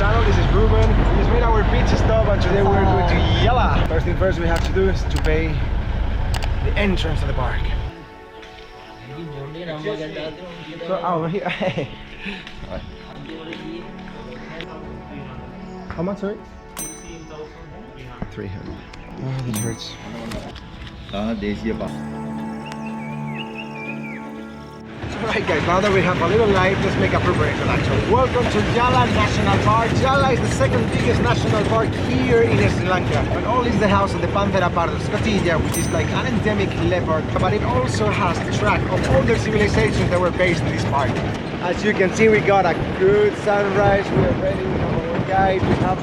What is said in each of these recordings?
channel. This is Ruben. We just made our beach stop and today we're going to Yala. First thing first we have to do is to pay the entrance of the park. So, over here. Right. How much, sorry? 300. Oh, this hurts. Alright guys, now that we have a little light, let's make a proper introduction. Welcome to Yala National Park. Yala is the second biggest national park here in Sri Lanka. And all is the house of the Panthera pardus scottidia, which is like an endemic leopard. But it also has the track of all the civilizations that were based in this park. As you can see, we got a good sunrise. We are ready with our guide. We have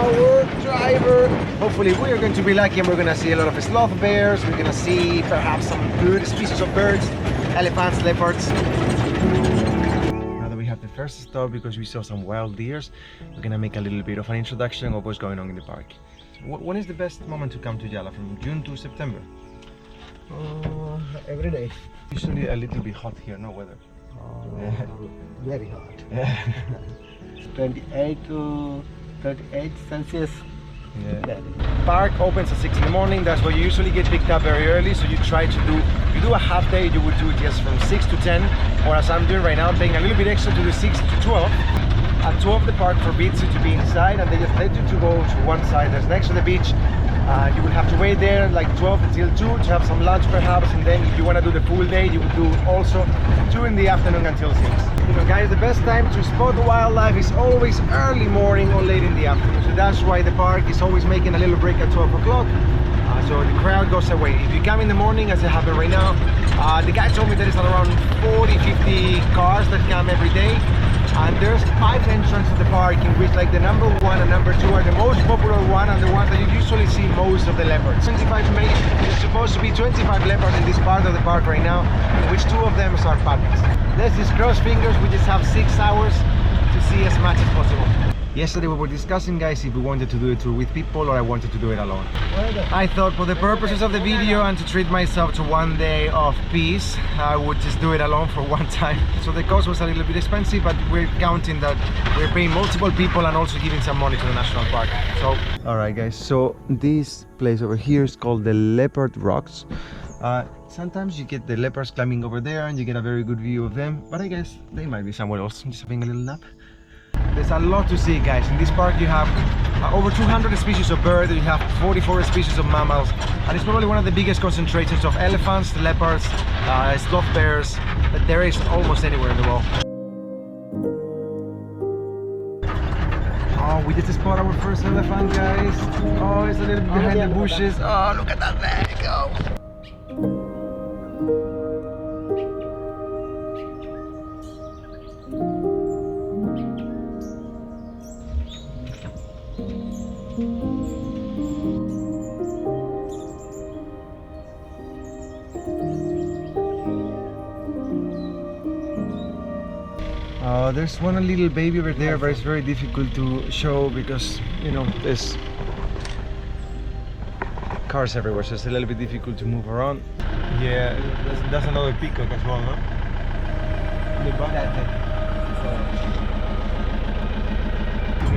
our driver. Hopefully we are going to be lucky and we're going to see a lot of sloth bears. We're going to see perhaps some good species of birds. Elephants, leopards. Now that we have the first stop, because we saw some wild deers, we're gonna make a little bit of an introduction of what's going on in the park. So when is the best moment to come to Yala? From June to September? Every day. Usually a little bit hot here, no weather. Very hot. Yeah. 28 to 38 Celsius. Yeah. Park opens at 6 in the morning. That's why you usually get picked up very early. So you try to do, if you do a half day, you would do it just from 6 to 10. Or as I'm doing right now, I'm paying a little bit extra to do 6 to 12. At 12, the park forbids you to be inside, and they just let you to go to one side that's next to the beach. You will have to wait there like 12 until 2 to have some lunch perhaps, and then if you want to do the full day, you would do also 2 in the afternoon until 6. You know guys, the best time to spot wildlife is always early morning or late in the afternoon. So that's why the park is always making a little break at 12 o'clock. So the crowd goes away. If you come in the morning, as it happened right now, the guy told me there is around 40-50 cars that come every day. And there's 5 entrances to the park, in which like the number 1 and number 2 are the most popular one and the ones that you usually see most of the leopards. 25 May, there's supposed to be 25 leopards in this part of the park right now, in which 2 of them are puppies. Let's just cross fingers, we just have 6 hours to see as much as possible. Yesterday we were discussing, guys, if we wanted to do a tour with people or I wanted to do it alone. I thought for the purposes of the video and to treat myself to one day of peace, I would just do it alone for one time. So the cost was a little bit expensive, but we're counting that we're paying multiple people and also giving some money to the national park. So, alright guys, so this place over here is called the Leopard Rocks. Sometimes you get the leopards climbing over there and you get a very good view of them, but I guess they might be somewhere else. I'm just having a little nap. There's a lot to see, guys. In this park you have over 200 species of birds, you have 44 species of mammals, and it's probably one of the biggest concentrations of elephants, leopards, sloth bears that there is almost anywhere in the world. Oh, we just spotted our first elephant, guys. Oh, it's a little bit behind the bushes. Oh, look at that leg. Oh. There's one little baby over there, but it's very difficult to show because, you know, there's cars everywhere, so it's a little bit difficult to move around. Yeah, that's another peacock as well, no?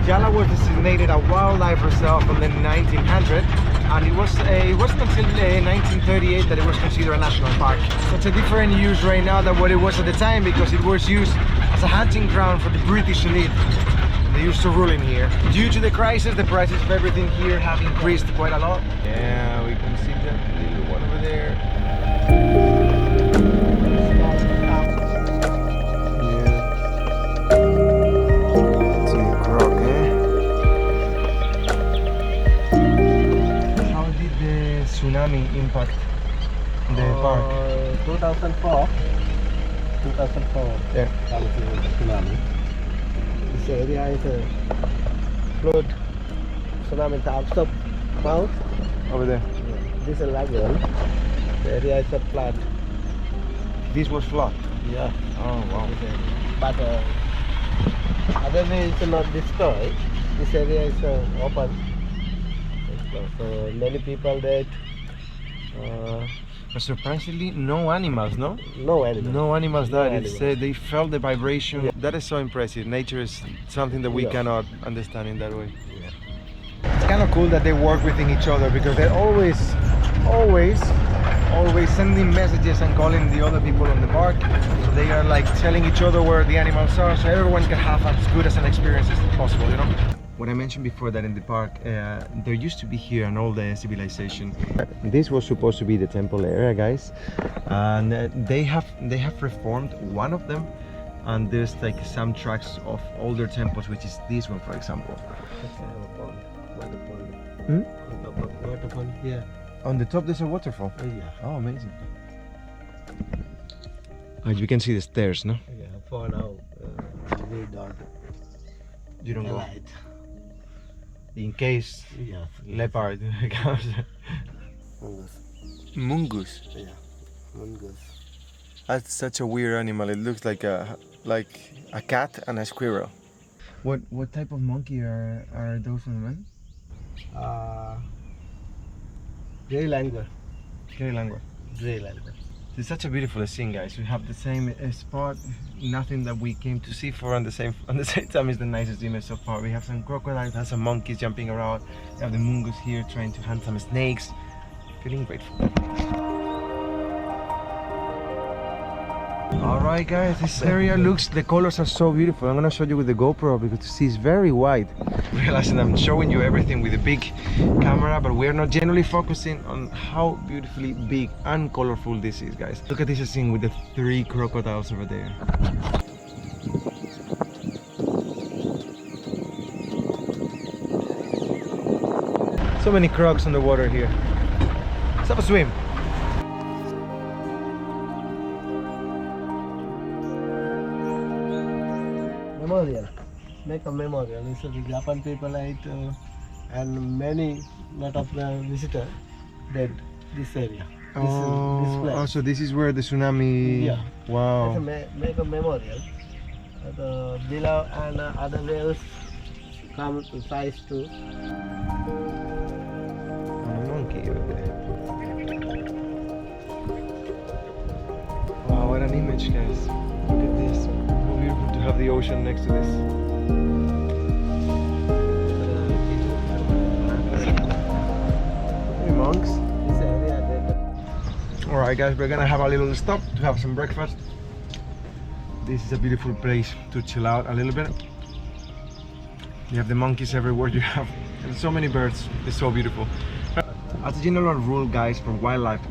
Yala was designated a wildlife reserve in the 1900s, and it wasn't until 1938 that it was considered a national park. Such a different use right now than what it was at the time, because it was used as a hunting ground for the British elite. They used to rule in here. Due to the crisis, the prices of everything here have increased quite a lot. Yeah, we can see that little one over there. Tsunami impact the park? 2004. Yeah. Tsunami. This area is a flood. Tsunami top mouth. Over there. This is a lagoon. The area is a flood. This was flood? Yeah. Oh wow. But other way it's not destroyed. This area is open. So many people died. But surprisingly, no animals, no? No animal. No animals No died. animals. They felt the vibration. Yeah. That is so impressive. Nature is something that we Yeah. cannot understand in that way. Yeah. It's kind of cool that they work within each other because they're always sending messages and calling the other people on the park. So they are like telling each other where the animals are, so everyone can have as good as an experience as possible, you know? What I mentioned before, that in the park, there used to be here an old civilization. This was supposed to be the temple area, guys, and they have reformed one of them, and there's like some tracks of older temples, which is this one, for example. Hmm? Waterfall here. On the top there's a waterfall. Yeah. Oh, amazing. As you can see the stairs, no? Yeah. For now, we don't. You don't go. Light. In case Yeah. Leopard comes. Mongoose. Mongoose. Yeah. Mongoose. That's such a weird animal. It looks like a cat and a squirrel. What type of monkey are those on, man? Grey language. Grey language. Grey language. It's such a beautiful scene, guys. We have the same spot, nothing that we came to see for, and the same time is the nicest image so far. We have some crocodiles, have some monkeys jumping around. We have the mongoose here trying to hunt some snakes. Feeling grateful. Alright guys, this area the colors are so beautiful. I'm gonna show you with the GoPro because you see it's very wide. Realizing I'm showing you everything with a big camera, but we're not generally focusing on how beautifully big and colorful this is, guys. Look at this scene with the 3 crocodiles over there. So many crocs on the water here. Let's have a swim. Memorial. Make a memorial. So the Japan people and lot of the visitors dead this area. This place. So this is where the tsunami. Yeah. Wow. So make a memorial. Below and other whales come to size too. A monkey over there. Wow, what an image, guys. Look at this. So beautiful to have the ocean next to this. Hey, monks. This area Alright guys, we're gonna have a little stop to have some breakfast. This is a beautiful place to chill out a little bit. You have the monkeys everywhere, you have so many birds. It's so beautiful. As a general rule, guys, for wildlife,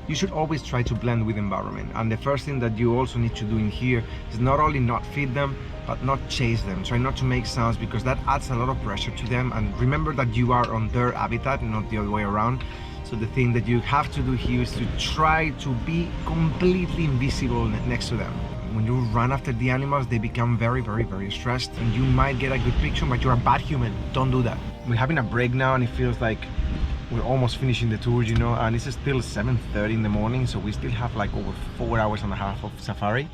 you should always try to blend with the environment. And the first thing that you also need to do in here is not only not feed them, but not chase them. Try not to make sounds because that adds a lot of pressure to them. And remember that you are on their habitat, not the other way around. So the thing that you have to do here is to try to be completely invisible next to them. When you run after the animals, they become very, very, very stressed, and you might get a good picture, but you're a bad human. Don't do that. We're having a break now, and it feels like we're almost finishing the tour, you know, and it's still 7:30 in the morning, so we still have like over 4 hours and a half of safari.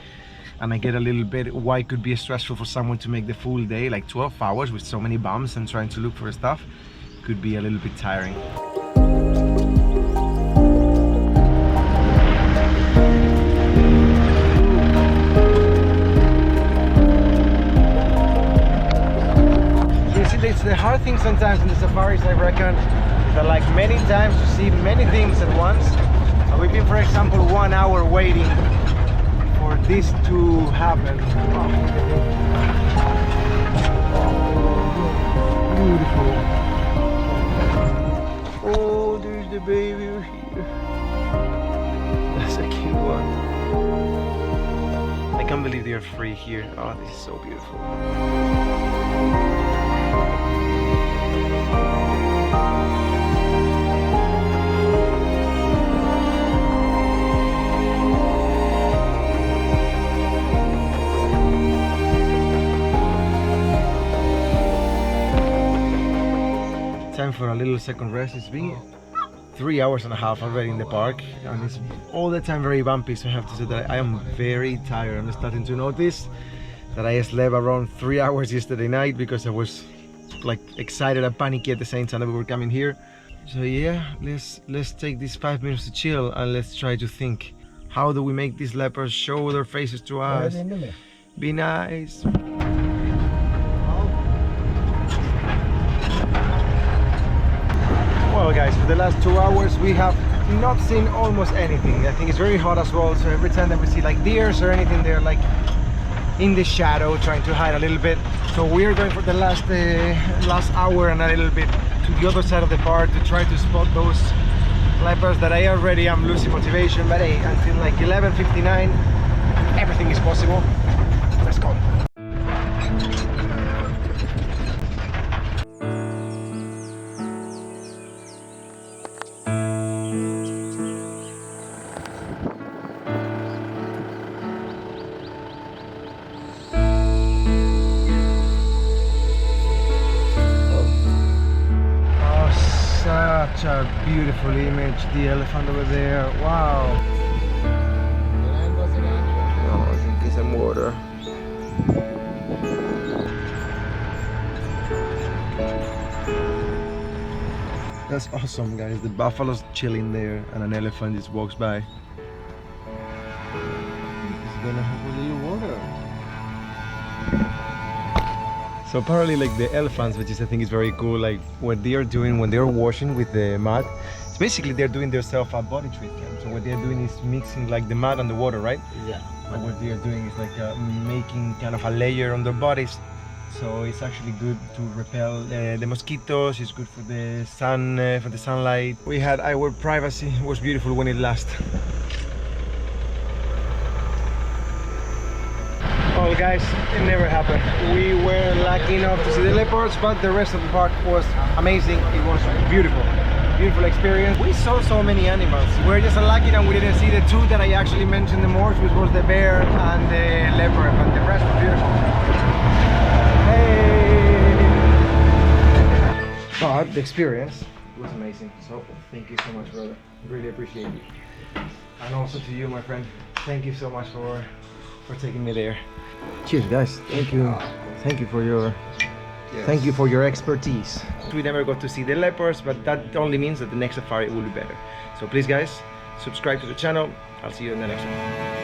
And I get a little bit why it could be stressful for someone to make the full day, like 12 hours with so many bumps and trying to look for stuff. Could be a little bit tiring. It's the hard thing sometimes in the safaris, I reckon, that like many times you see many things at once. We've been, for example, 1 hour waiting for this to happen. Beautiful. Oh, there's the baby here. That's a cute one. I can't believe they are free here. Oh, this is so beautiful. Time for a little second rest. It's been 3 hours and a half already in the park, and it's all the time very bumpy, so I have to say that I am very tired. I'm starting to notice that I slept around 3 hours yesterday night because I was like excited and panicky at the same time that we were coming here. So yeah, let's take these 5 minutes to chill and let's try to think, how do we make these leopards show their faces to us? Be nice. Well guys, for the last 2 hours we have not seen almost anything. I think it's very hot as well, so every time that we see like deers or anything, they're like in the shadow trying to hide a little bit. So we're going for the last hour and a little bit to the other side of the park to try to spot those leopards that I already am losing motivation, but hey, until like 11:59 everything is possible. Let's go. Such a beautiful image, the elephant over there. Wow. Oh, I think it's some water. That's awesome, guys. The buffalo's chilling there and an elephant just walks by. It's gonna have a little water. So apparently, like the elephants, which is I think is very cool, like what they are doing when they are washing with the mud, it's basically they're doing themselves a body treatment. So what they are doing is mixing like the mud and the water, right? Yeah. And what they are doing is like making kind of a layer on their bodies. So it's actually good to repel the mosquitoes. It's good for the sun, for the sunlight. We had our privacy. It was beautiful when it lasted. Well guys, it never happened. We were lucky enough to see the leopards, but the rest of the park was amazing. It was beautiful. Beautiful experience. We saw so many animals. We're just lucky that we didn't see the two that I actually mentioned the most, which was the bear and the leopard, but the rest was beautiful. Hey! But the experience was amazing. So thank you so much, brother. Really appreciate it. And also to you, my friend. Thank you so much for taking me there. Cheers, guys. Thank you. Thank you for your thank you for your expertise. We never got to see the leopards, but that only means that the next safari will be better. So please guys, subscribe to the channel. I'll see you in the next one.